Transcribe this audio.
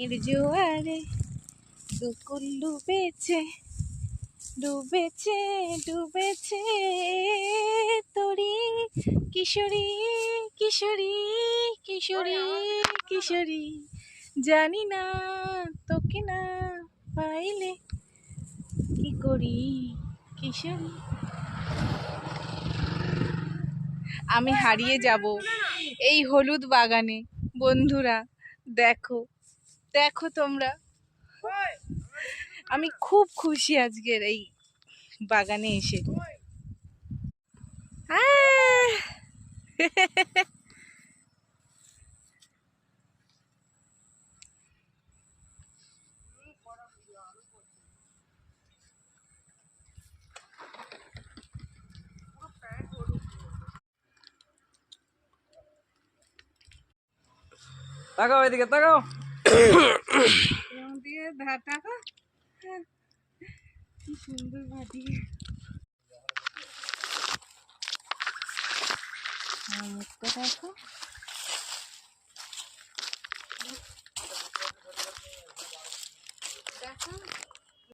এর জোয়ারে দুকুল ডুবেছে ডুবেছে ডুবেছে তোরি কিশোরী কিশোরী কিশোরী কিশোরী জানি না তোকে না পাইলে কি করি কিশোরী। আমি হারিয়ে যাব এই হলুদ বাগানে। বন্ধুরা দেখো দেখো তোমরা, আমি খুব খুশি আজকের এই বাগানে এসে। আহ! তাকাও এদিকে তাকাও। দিয়ে টাকা কি সুন্দর ভাটি। মুখটা দেখো।